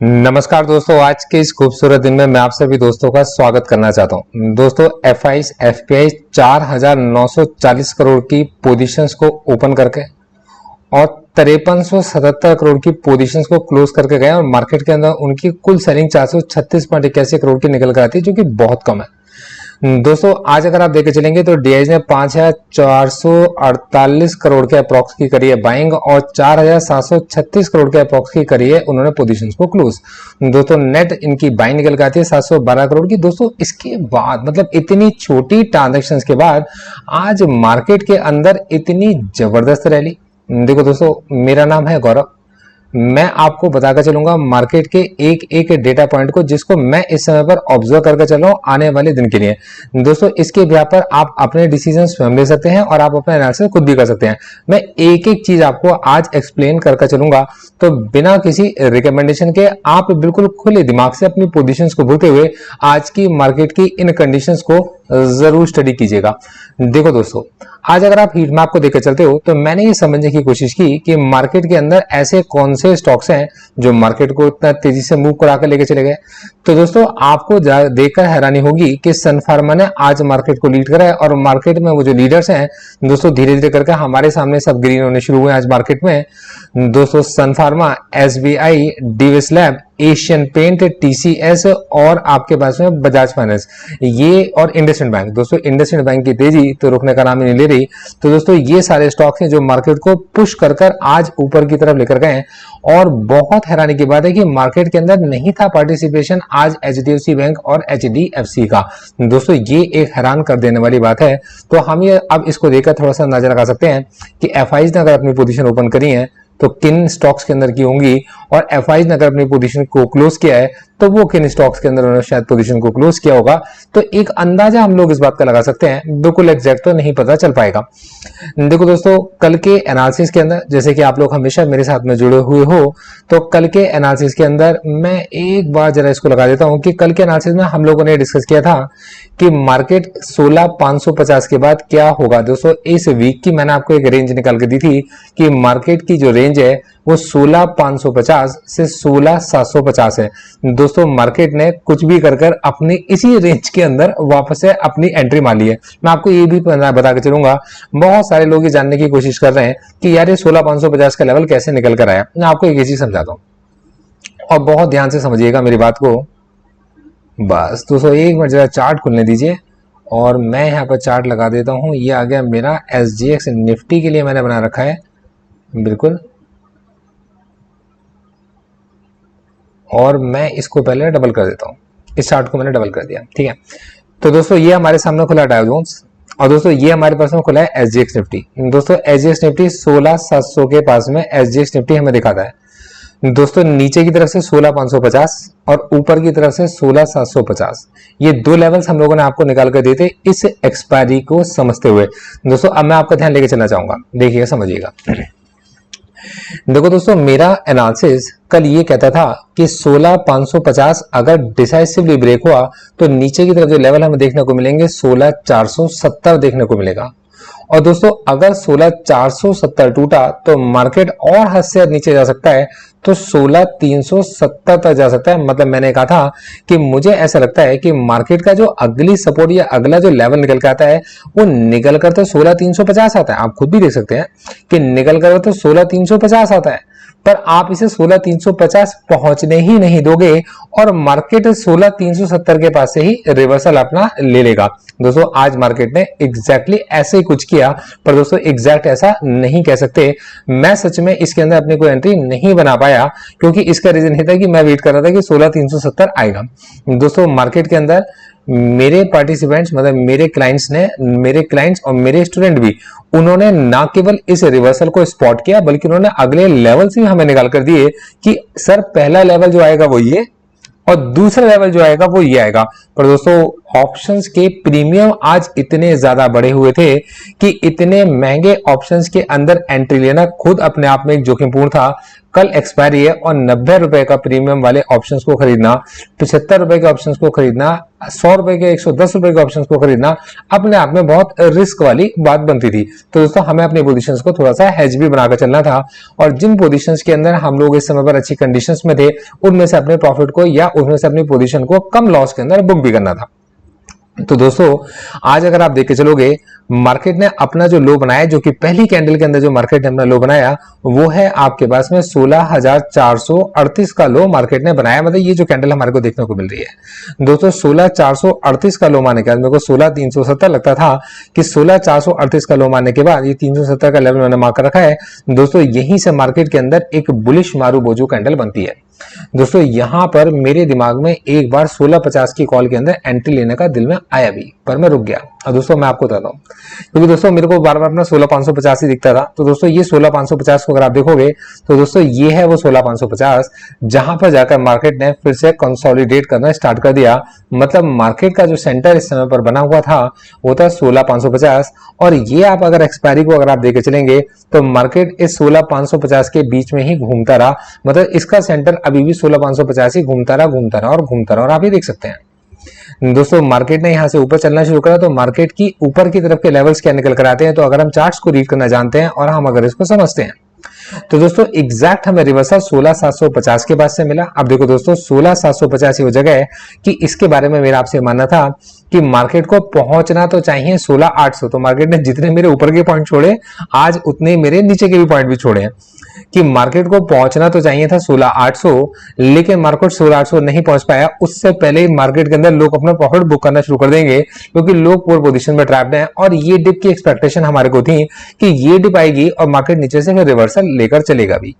नमस्कार दोस्तों, आज के इस खूबसूरत दिन में मैं आप सभी दोस्तों का स्वागत करना चाहता हूं। दोस्तों एफआईज एफपीआई 4,940 करोड़ की पोजीशंस को ओपन करके और 5377 करोड़ की पोजीशंस को क्लोज करके गए और मार्केट के अंदर उनकी कुल सेलिंग 436.81 करोड़ की निकल कर आती है, जो कि बहुत कम है। दोस्तों आज अगर आप देखे चलेंगे तो डीआईज ने 5,448 करोड़ के अप्रॉक्स की करी है बाइंग और 4,736 करोड़ के अप्रॉक्स की करी है उन्होंने पोजीशंस को क्लोज। दोस्तों नेट इनकी बाइंग निकल के आती है 712 करोड़ की। दोस्तों इसके बाद मतलब इतनी छोटी ट्रांजैक्शंस के बाद आज मार्केट के अंदर इतनी जबरदस्त रैली। देखो दोस्तों, मेरा नाम है गौरव। मैं आपको बताकर चलूंगा मार्केट के एक एक डेटा पॉइंट को, जिसको मैं इस समय पर ऑब्जर्व करके चल रहा हूं आने वाले दिन के लिए। दोस्तों इसके बिहार पर आप अपने डिसीजन स्वयं ले सकते हैं और आप अपना एनालिसिस खुद भी कर सकते हैं। मैं एक एक चीज आपको आज एक्सप्लेन करके चलूंगा, तो बिना किसी रिकमेंडेशन के आप बिल्कुल खुले दिमाग से अपनी पोजीशंस को भूलते हुए आज की मार्केट की इन कंडीशंस को जरूर स्टडी कीजिएगा। देखो दोस्तों, आज अगर आप हीट मैप को देखकर चलते हो तो मैंने ये समझने की कोशिश की कि मार्केट के अंदर ऐसे कौन से स्टॉक्स हैं जो मार्केट को इतना तेजी से मूव कराकर लेके चले गए। तो दोस्तों आपको देखकर हैरानी होगी कि सन फार्मा ने आज मार्केट को लीड करा है और मार्केट में वो जो लीडर्स हैं दोस्तों धीरे धीरे करके हमारे सामने सब ग्रीन होने शुरू हुए आज मार्केट में। दोस्तों Sun Pharma, SBI, Divis lab, Asian paint, TCS और आपके पास में बजाज फाइनेंस ये और इंडसइंड बैंक। दोस्तों इंडसइंड बैंक की तेजी तो रुकने का नाम ही नहीं ले रही। तो दोस्तों ये सारे स्टॉक्स हैं जो मार्केट को पुश कर कर आज ऊपर की तरफ लेकर गए। और बहुत हैरानी की बात है कि मार्केट के अंदर नहीं था पार्टिसिपेशन आज एचडीएफसी बैंक और एचडीएफसी का। दोस्तों ये एक हैरान कर देने वाली बात है। तो हम ये अब इसको देखकर थोड़ा सा अंदाजा लगा सकते हैं कि एफआईज ने अगर अपनी पोजीशन ओपन करी है तो किन स्टॉक्स के अंदर की होंगी, और एफआईज ने अगर अपनी पोजीशन को क्लोज किया है तो वो किन स्टॉक्स के अंदर उन्होंने शायद पोजीशन को क्लोज किया होगा। तो एक अंदाजा हम लोग इस बात का लगा सकते हैं, बिल्कुल एग्जैक्ट तो नहीं पता चल पाएगा। देखो दोस्तों, कल के एनालिसिस के अंदर जैसे कि आप लोग हमेशा मेरे साथ में जुड़े हुए हो, तो कल के एनालिसिस के अंदर मैं एक बार जरा इसको लगा देता हूं कि कल के एनालिसिस में हम लोगों ने डिस्कस किया था कि मार्केट 16,550 के बाद क्या होगा। दोस्तों इस वीक की मैंने आपको एक रेंज निकाल के दी थी कि मार्केट की जो रेंज है वो 16,550 से 16,750 है। दोस्तों मार्केट ने कुछ भी कर अपनी इसी रेंज के अंदर वापस से अपनी एंट्री मार ली है। मैं आपको ये भी बता के चलूंगा, बहुत सारे लोग ये जानने की कोशिश कर रहे हैं कि यार ये 16,550 का लेवल कैसे निकल कर आया। मैं आपको एक चीज समझाता हूँ और बहुत ध्यान से समझिएगा मेरी बात को। बस दोस्तों एक मिनट जरा चार्ट खुलने दीजिए और मैं यहाँ पर चार्ट लगा देता हूँ। ये आ गया मेरा एसजीएक्स निफ्टी के लिए मैंने बना रखा है बिल्कुल, और मैं इसको पहले डबल कर देता हूँ। इस चार्ट को मैंने डबल कर दिया, ठीक है। तो दोस्तों ये हमारे सामने खुला डाउ जोन्स और दोस्तों ये हमारे पास में खुला है एसजीएक्स निफ्टी। दोस्तों एसजीएक्स निफ्टी 16,700 के पास में एसजीएक्स निफ्टी हमें दिखाता है। दोस्तों नीचे की तरफ से 16,550 और ऊपर की तरफ से 16,750, ये दो लेवल्स हम लोगों ने आपको निकाल कर दिए थे इस एक्सपायरी को समझते हुए। दोस्तों अब मैं आपका ध्यान लेके चलना चाहूंगा, देखिएगा समझिएगा। देखो दोस्तों मेरा एनालिसिस कल ये कहता था कि 16,550 अगर डिसाइसिवली ब्रेक हुआ तो नीचे की तरफ जो लेवल हमें देखने को मिलेंगे 16,470 देखने को मिलेगा। और दोस्तों अगर 16,470 टूटा तो मार्केट और हद से नीचे जा सकता है, तो 16,370 तक जा सकता है। मतलब मैंने कहा था कि मुझे ऐसा लगता है कि मार्केट का जो अगली सपोर्ट या अगला जो लेवल निकल के आता है वो निकल कर तो 16,350 आता है। आप खुद भी देख सकते हैं कि निकल कर तो 16,350 आता है, पर आप इसे 16,350 पहुंचने ही नहीं दोगे और मार्केट 16,370 के पास से ही रिवर्सल अपना ले लेगा। दोस्तों आज मार्केट ने एग्जैक्टली ऐसे ही कुछ किया, पर दोस्तों एग्जैक्ट ऐसा नहीं कह सकते। मैं सच में इसके अंदर अपनी कोई एंट्री नहीं बना पाया क्योंकि इसका रीजन ये था कि मैं वेट कर रहा था कि 16,370 आएगा। दोस्तों मार्केट के अंदर मेरे पार्टिसिपेंट्स मतलब मेरे क्लाइंट्स और मेरे स्टूडेंट भी, उन्होंने ना केवल इस रिवर्सल को स्पॉट किया बल्कि उन्होंने अगले लेवल से हमें निकाल कर दिए कि सर पहला लेवल जो आएगा वो ये और दूसरा लेवल जो आएगा वो ये आएगा। पर दोस्तों ऑप्शंस के प्रीमियम आज इतने ज्यादा बढ़े हुए थे कि इतने महंगे ऑप्शंस के अंदर एंट्री लेना खुद अपने आप में एक जोखिमपूर्ण था। कल एक्सपायरी है और 90 रुपए का प्रीमियम वाले ऑप्शंस को खरीदना, 75 रुपए के ऑप्शंस को खरीदना, 100 रुपए के 110 रुपए के ऑप्शंस को खरीदना अपने आप में बहुत रिस्क वाली बात बनती थी। तो दोस्तों हमें अपनी पोजीशंस को थोड़ा सा हेज भी बनाकर चलना था और जिन पोजीशंस के अंदर हम लोग इस समय पर अच्छी कंडीशंस में थे उनमें से अपने प्रॉफिट को या उनमें से अपनी पोजीशन को कम लॉस के अंदर बुक भी करना था। तो दोस्तों आज अगर आप देख के चलोगे, मार्केट ने अपना जो लो बनाया, जो कि पहली कैंडल के अंदर जो मार्केट ने अपना लो बनाया वो है आपके पास में 16,438 का लो मार्केट ने बनाया। मतलब ये जो कैंडल हमारे को देखने को मिल रही है दोस्तों 16,438 का लो मानने के बाद मेरे को 16,370 लगता था कि 16,438 का लो मानने के बाद ये 370 का लेवल मैंने मार्क रखा है। दोस्तों यहीं से मार्केट के अंदर एक बुलिश मारूबोजू कैंडल बनती है। दोस्तों यहां पर मेरे दिमाग में एक बार 1650 की कॉल के अंदर एंट्री लेने का दिल में आया भी, पर मैं रुक गया। और दोस्तों मैं आपको बताता हूं, क्योंकि दोस्तों मेरे को बार बार अपना 16,550 ही दिखता था। तो दोस्तों ये 16,550 को अगर आप देखोगे तो दोस्तों ये है वो 16,550 जहां पर जाकर मार्केट ने फिर से कंसोलिडेट करना स्टार्ट कर दिया। मतलब मार्केट का जो सेंटर इस समय पर बना हुआ था वो था 16,550 और ये आप अगर एक्सपायरी को अगर आप देखे चलेंगे तो मार्केट इस 16,550 के बीच में ही घूमता रहा। मतलब इसका सेंटर अभी भी 16,550 ही घूमता रहा और आप ये देख सकते हैं दोस्तों मार्केट ने यहां से ऊपर चलना शुरू करा तो मार्केट की ऊपर की तरफ के लेवल्स क्या निकल कर आते हैं। तो अगर हम चार्ट्स को रीड करना जानते हैं और हम अगर इसको समझते हैं तो दोस्तों एग्जैक्ट हमें रिवर्सल 16,750 के बाद से मिला। अब देखो दोस्तों 16,750 ही वो जगह है कि इसके बारे में मेरा आपसे मानना था कि मार्केट को पहुंचना तो चाहिए 16,800। तो मार्केट ने जितने मेरे ऊपर के पॉइंट छोड़े आज उतने मेरे नीचे के भी पॉइंट भी छोड़े हैं कि मार्केट को पहुंचना तो चाहिए था 16,800, लेकिन मार्केट 16,800 नहीं पहुंच पाया। उससे पहले ही मार्केट के अंदर लोग अपना प्रॉफिट बुक करना शुरू कर देंगे क्योंकि लोग पूरे पोजीशन में ट्रैप्ड हैं और ये डिप की एक्सपेक्टेशन हमारे को थी कि ये डिप आएगी और मार्केट नीचे से फिर रिवर्सल लेकर चलेगा भी।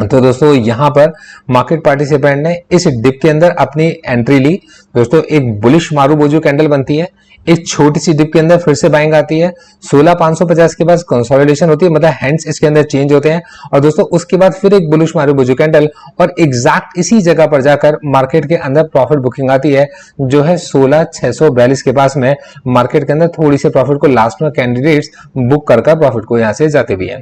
तो दोस्तों यहां पर मार्केट पार्टिसिपेंट ने इस डिप के अंदर अपनी एंट्री ली। दोस्तों एक बुलिश मारूबोजू कैंडल बनती है, एक छोटी सी डिप के अंदर फिर से बाइंग आती है, 16,550 के बाद कंसोलिडेशन होती है, मतलब हैंड्स इसके अंदर चेंज होते हैं और दोस्तों उसके बाद फिर एक बुलिश मारूबोजू कैंडल और एग्जैक्ट इसी जगह पर जाकर मार्केट के अंदर प्रॉफिट बुकिंग आती है जो है 16,642 के पास में। मार्केट के अंदर थोड़ी सी प्रॉफिट को लास्ट में कैंडिडेट्स बुक कर प्रॉफिट को यहां से जाते भी हैं।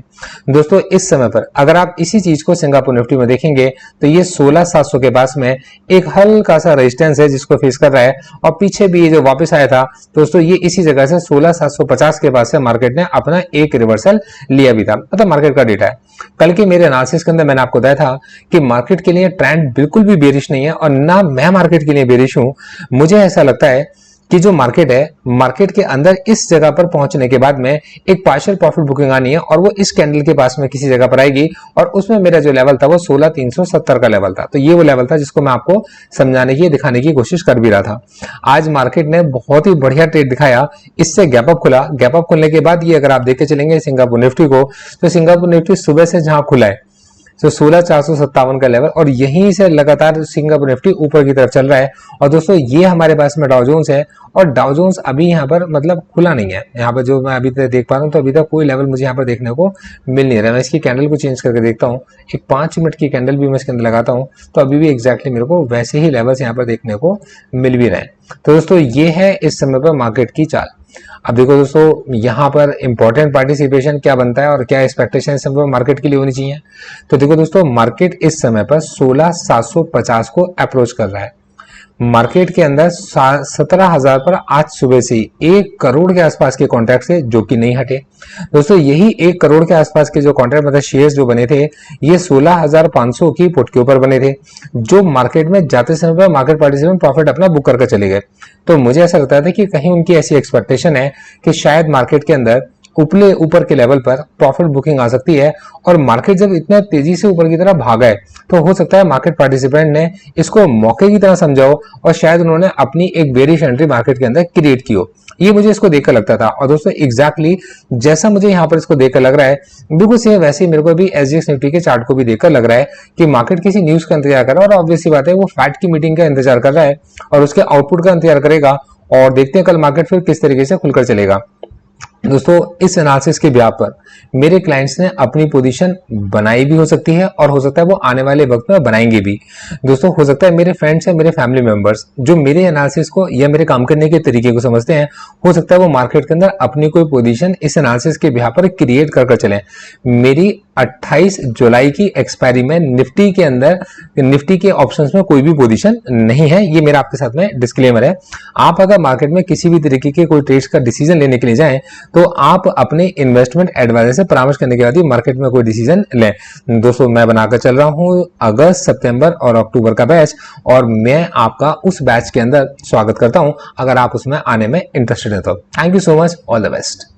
दोस्तों इस समय पर अगर आप इसी चीज को सिंगापुर निफ्टी में देखेंगे तो ये 16,700 के पास में एक हल्का सा रेजिस्टेंस है जिसको फेस कर रहा है और पीछे भी ये जो वापस आया था दोस्तों ये इसी जगह से 16,750 के बाद से मार्केट ने अपना एक रिवर्सल लिया भी था। मतलब मार्केट का डेटा है। कल के मेरे एनालिसिस के अंदर मैंने आपको बताया था कि मार्केट के लिए ट्रेंड बिल्कुल भी बेरिश नहीं है और ना मैं मार्केट के लिए बेरिश हूं। मुझे ऐसा लगता है कि जो मार्केट है, मार्केट के अंदर इस जगह पर पहुंचने के बाद में एक पार्शियल प्रॉफिट बुकिंग आनी है और वो इस कैंडल के पास में किसी जगह पर आएगी और उसमें मेरा जो लेवल था वो 16,370 का लेवल था। तो ये वो लेवल था जिसको मैं आपको समझाने की दिखाने की कोशिश कर भी रहा था। आज मार्केट ने बहुत ही बढ़िया ट्रेड दिखाया, इससे गैप अप खुला। गैप अप खुलने के बाद ये अगर आप देखे चलेंगे सिंगापुर निफ्टी को तो सिंगापुर निफ्टी सुबह से जहां खुला है तो 16,457 का लेवल और यहीं से लगातार सिंगापुर निफ्टी ऊपर की तरफ चल रहा है। और दोस्तों ये हमारे पास में डाउ जोन्स है और डाउ जोन्स अभी यहाँ पर मतलब खुला नहीं है। यहाँ पर जो मैं अभी तक देख पा रहा हूँ तो अभी तक कोई लेवल मुझे यहाँ पर देखने को मिल नहीं रहा। मैं इसकी कैंडल को चेंज करके देखता हूँ, एक 5 मिनट की कैंडल भी मैं इसके अंदर लगाता हूँ तो अभी भी एग्जैक्टली मेरे को वैसे ही लेवल्स यहाँ पर देखने को मिल भी रहे हैं। तो दोस्तों ये है इस समय पर मार्केट की चाल। अब देखो दोस्तों यहाँ पर इंपॉर्टेंट पार्टिसिपेशन क्या बनता है और क्या एक्सपेक्टेशन सब मार्केट के लिए होनी चाहिए। तो देखो दोस्तों मार्केट इस समय पर 16,750 को अप्रोच कर रहा है। मार्केट के अंदर 17,000 पर आज सुबह से 1 करोड़ के आसपास के कॉन्ट्रैक्ट थे जो कि नहीं हटे। दोस्तों यही 1 करोड़ के आसपास के जो कॉन्ट्रैक्ट मतलब शेयर्स जो बने थे ये 16,500 की पुट के ऊपर बने थे जो मार्केट में जाते समय पर मार्केट पार्टिसिपेंट प्रॉफिट अपना बुक करके चले गए। तो मुझे ऐसा लगता था कि कहीं उनकी ऐसी एक्सपेक्टेशन है कि शायद मार्केट के अंदर ऊपर के लेवल पर प्रॉफिट बुकिंग आ सकती है और मार्केट जब इतना तेजी से ऊपर की तरफ भागा है तो हो सकता है मार्केट पार्टिसिपेंट ने इसको मौके की तरह समझा हो और शायद उन्होंने अपनी एक बेरिश एंट्री मार्केट के अंदर क्रिएट की हो। ये मुझे इसको देखकर लगता था और दोस्तों एग्जैक्टली जैसा मुझे यहाँ पर इसको देखकर लग रहा है बिल्कुल सेम वैसे ही मेरे को भी एसजीएक्स निफ्टी के चार्ट को भी देखकर लग रहा है कि मार्केट किसी न्यूज का इंतजार कर रहा है और ऑब्वियसली बात है वो फैट की मीटिंग का इंतजार कर रहा है और उसके आउटपुट का इंतजार करेगा और देखते हैं कल मार्केट फिर किस तरीके से खुलकर चलेगा। दोस्तों इस एनालिसिस के ब्याह पर मेरे क्लाइंट्स ने अपनी पोजीशन बनाई भी हो सकती है और हो सकता है वो आने वाले वक्त में बनाएंगे भी। दोस्तों हो सकता है मेरे फ्रेंड्स या मेरे फैमिली मेंबर्स जो मेरे एनालिसिस को या मेरे काम करने के तरीके को समझते हैं, हो सकता है वो मार्केट के अंदर अपनी कोई पोजीशन इस एनालिसिस के ब्याह पर क्रिएट कर चले। मेरी 28 जुलाई की एक्सपायरी में निफ्टी के अंदर निफ्टी के ऑप्शंस में कोई भी पोजीशन नहीं है, ये मेरा आपके साथ में डिस्क्लेमर है। आप अगर मार्केट में किसी भी तरीके के कोई ट्रेड्स का डिसीजन लेने के लिए जाएं तो आप अपने इन्वेस्टमेंट एडवाइजर से परामर्श करने के बाद ही मार्केट में कोई डिसीजन लें। दोस्तों मैं बनाकर चल रहा हूं अगस्त, सितंबर और अक्टूबर का बैच, और मैं आपका उस बैच के अंदर स्वागत करता हूं अगर आप उसमें आने में इंटरेस्टेड है तो। Thank you so much, all the best.